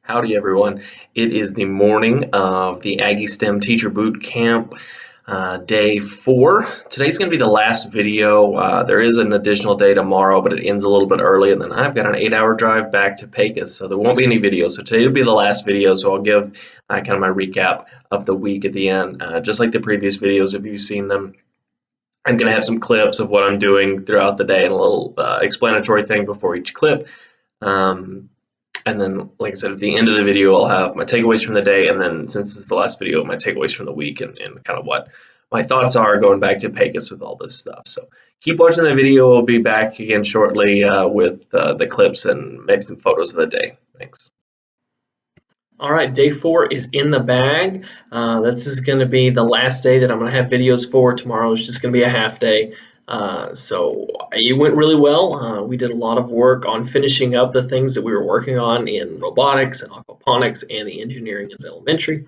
Howdy everyone. It is the morning of the Aggie STEM Teacher Boot Camp, day 4. Today's going to be the last video. There is an additional day tomorrow, but it ends a little bit early, and then I've got an 8-hour drive back to Pecos, so there won't be any videos. So today will be the last video, so I'll give kind of my recap of the week at the end. Just like the previous videos, if you've seen them, I'm going to have some clips of what I'm doing throughout the day and a little explanatory thing before each clip. And then, like I said, at the end of the video, I'll have my takeaways from the day, and then since this is the last video, my takeaways from the week and kind of what my thoughts are going back to Pecos with all this stuff. So keep watching the video. We'll be back again shortly with the clips and maybe some photos of the day. Thanks. All right, day 4 is in the bag. This is going to be the last day that I'm going to have videos for. Tomorrow is just going to be a half day. So it went really well. We did a lot of work on finishing up the things that we were working on in robotics and aquaponics and the engineering as elementary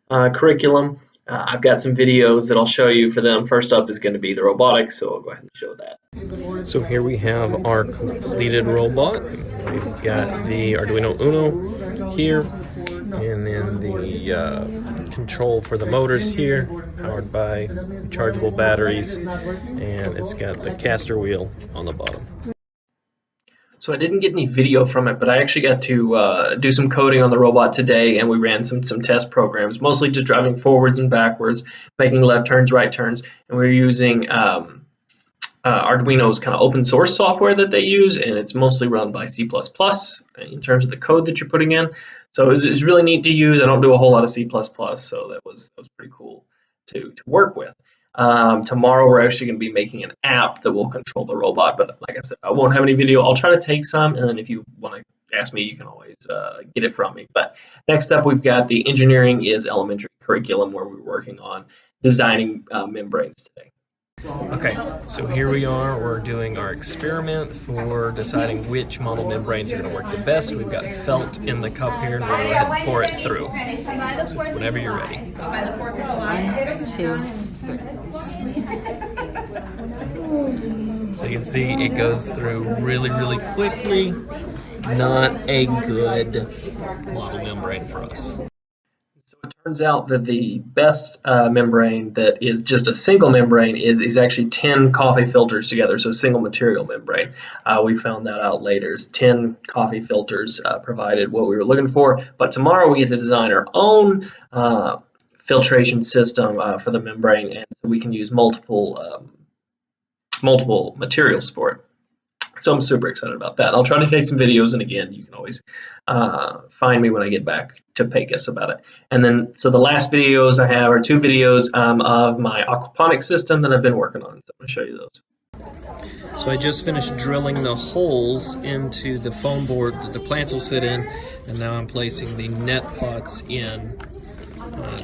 curriculum. I've got some videos that I'll show you for them. First up is going to be the robotics, so I'll go ahead and show that. So here we have our completed robot. We've got the Arduino Uno here, and then the control for the motors here, powered by rechargeable batteries, and it's got the caster wheel on the bottom. So I didn't get any video from it, but I actually got to do some coding on the robot today, and we ran some test programs, mostly just driving forwards and backwards, making left turns, right turns, and we were using Arduino's kind of open source software that they use, and it's mostly run by C++ in terms of the code that you're putting in. So it was really neat to use. I don't do a whole lot of C++, so that was pretty cool to work with. Tomorrow we're actually going to be making an app that will control the robot, but like I said, I won't have any video. I'll try to take some, and then if you want to ask me, you can always get it from me. But next up, we've got the engineering is elementary curriculum, where we're working on designing membranes today. Okay, so here we are. We're doing our experiment for deciding which model membranes are going to work the best. We've got felt in the cup here, and we're going to go ahead and pour it through. So whenever you're ready. 1, 2, 3. So you can see it goes through really, really quickly. Not a good model membrane for us. So it turns out that the best membrane that is just a single membrane is actually 10 coffee filters together, so single material membrane. We found that out later. 10 coffee filters provided what we were looking for, but tomorrow we get to design our own filtration system for the membrane, and so we can use multiple materials for it. So I'm super excited about that. I'll try to take some videos, and again, you can always find me when I get back to Pecos about it. And then, so the last videos I have are 2 videos of my aquaponics system that I've been working on. So I'm going to show you those. So I just finished drilling the holes into the foam board that the plants will sit in, and now I'm placing the net pots in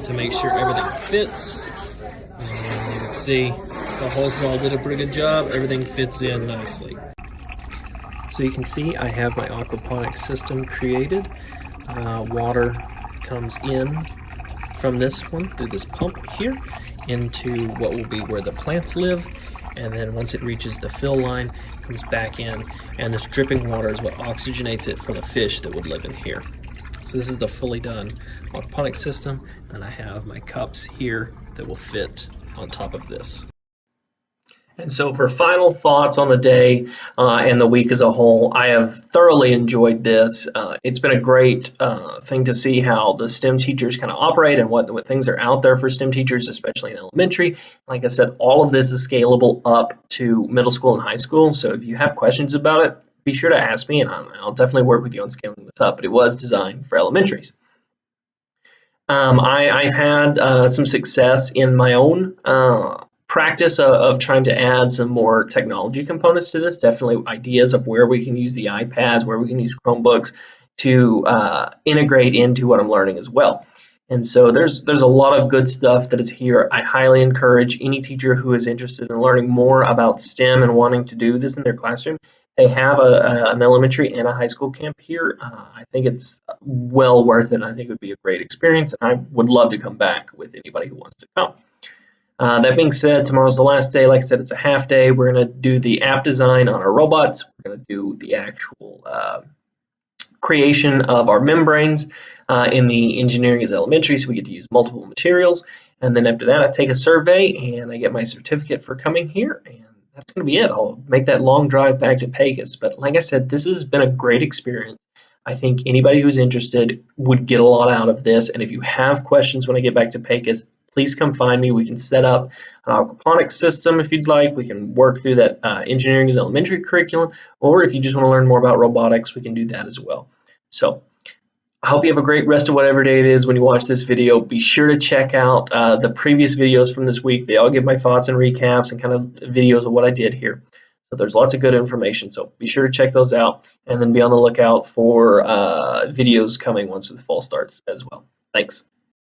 to make sure everything fits. And you can see the hole saw did a pretty good job. Everything fits in nicely. So you can see I have my aquaponics system created. Water comes in from this one through this pump here into what will be where the plants live, and then once it reaches the fill line, it comes back in, and this dripping water is what oxygenates it for the fish that would live in here. So this is the fully done aquaponics system, and I have my cups here that will fit on top of this. And so for final thoughts on the day and the week as a whole, I have thoroughly enjoyed this. It's been a great thing to see how the STEM teachers kind of operate and what things are out there for STEM teachers, especially in elementary. Like I said, all of this is scalable up to middle school and high school. So if you have questions about it, be sure to ask me, and I'll definitely work with you on scaling this up. But it was designed for elementaries. I've had some success in my own practice of trying to add some more technology components to this. Definitely ideas of where we can use the iPads, where we can use Chromebooks to integrate into what I'm learning as well. And so there's a lot of good stuff that is here. I highly encourage any teacher who is interested in learning more about STEM and wanting to do this in their classroom. They have an elementary and a high school camp here. I think it's well worth it. I think it would be a great experience, and I would love to come back with anybody who wants to come. That being said, tomorrow's the last day. Like I said, it's a half day. We're going to do the app design on our robots. We're going to do the actual creation of our membranes. In the engineering is elementary, so we get to use multiple materials. And then after that, I take a survey and I get my certificate for coming here. And that's going to be it. I'll make that long drive back to Pecos. But like I said, this has been a great experience. I think anybody who's interested would get a lot out of this. And if you have questions when I get back to Pecos, please come find me. We can set up an aquaponics system if you'd like. We can work through that engineering as elementary curriculum. Or if you just want to learn more about robotics, we can do that as well. So I hope you have a great rest of whatever day it is when you watch this video. Be sure to check out the previous videos from this week. They all give my thoughts and recaps and kind of videos of what I did here. So there's lots of good information. So be sure to check those out and then be on the lookout for videos coming once the fall starts as well. Thanks.